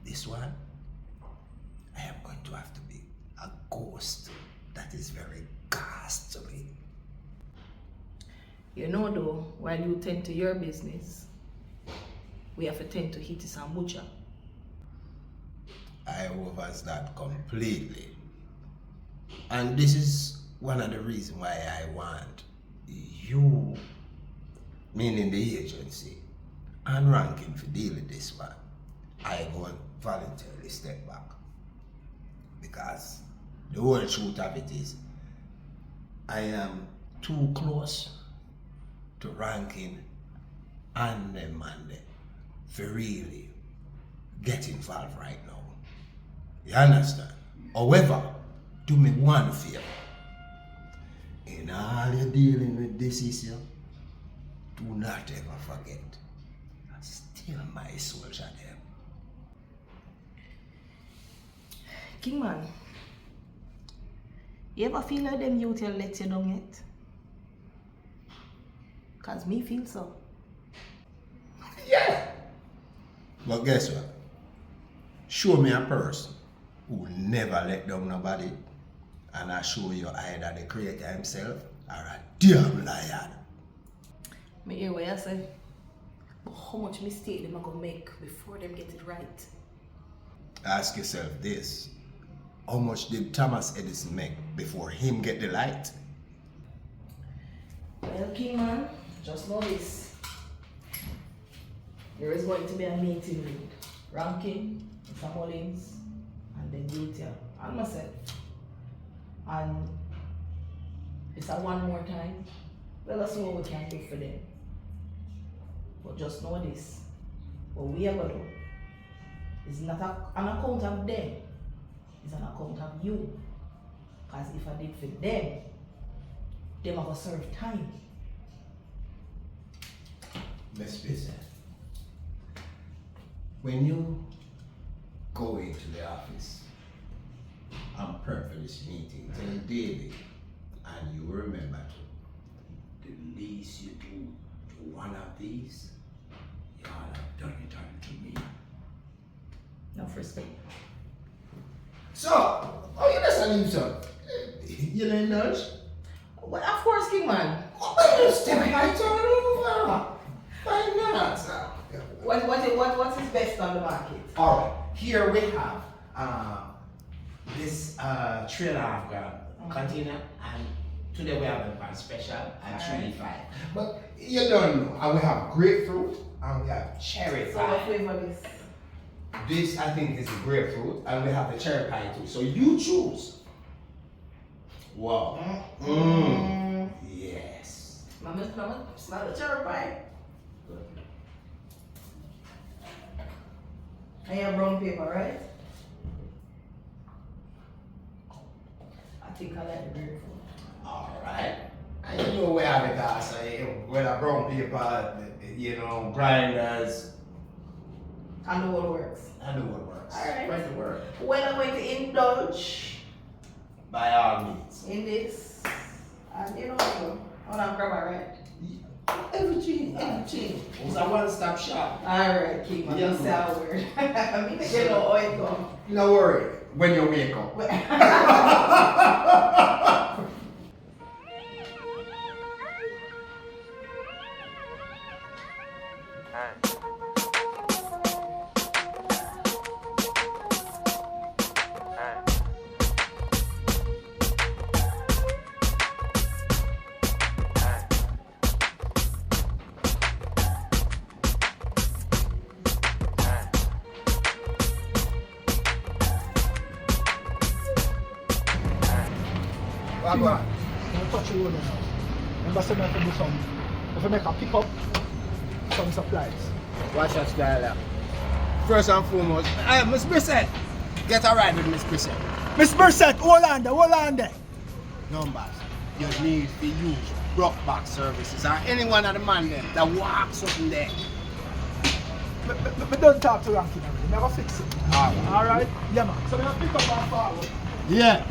this one, I am going to have to be a ghost that is very ghastly. You know though, while you tend to your business, we have to tend to hit some butcher. I overs that completely. And this is one of the reasons why I want you, meaning the agency, and ranking for deal with this one. I go and voluntarily step back. Because the whole truth of it is, I am too close to ranking and them and them for really get involved right now. You understand? However, do me one favor. In all you're dealing with this issue, do not ever forget. Still my soldier them. King man, you ever feel like them youth will let you down yet? Cause me feel so. Yeah. But guess what? Show me a person who never let down nobody, and I show you either the creator himself or a damn liar. Me hear what you say. But how much mistake them are gonna make before them get it right? Ask yourself this. How much did Thomas Edison make before him get the light? Well, King man, just know this. There is going to be a meeting with Ranking, Mr. Mullins, and then Gatia, and myself. And it's a one more time. Let us know what we can do for them. But just know this. What we are going to do is not an account of them. It's an account of you. Because if I did for them are going to serve time. Miss Bison, when you go into the office and prep for this meeting, tell David, and you remember to, the least you do to one of these, you all have done it unto me. Enough respect. So, how you listen to son? You don't indulge? Well, of course, King man. Oh, you step right on over. 5 minutes. What is best on the market? All right, here we have this 3.5 gram container, and today we have them on special at 3.5. But you don't know, and we have grapefruit and we have cherry So what pie. flavor is? This I think is the grapefruit, and we have the cherry pie too. So you choose. Wow. Yes. Mama, smell the cherry pie. And your brown paper, right? I think I like the grapefruit. All right. And you know we have it as with a brown paper, you know, grinders. I know what works. I know what works. All right. Spread the word. When I'm going to indulge By all means. in this, and you know, I want to grab it, right? Everything. It was a one-stop shop. Alright, keep my Yeah. sour word. I mean, you know how it go. No worry. When you wake up. King man, don't touch the road now. Remember saying I have to do some, if I make a pick up some supplies. Watch that style. First and foremost, Miss Bissett. Get a ride with Miss Bissett. Miss Merced, hold on there. Numbers. You need to use rock back services or anyone of the man there that walks up in there. But don't talk to Rankin already, never fix it. Alright. Alright? Yeah man, so I'm going to pick up my forward. Yeah.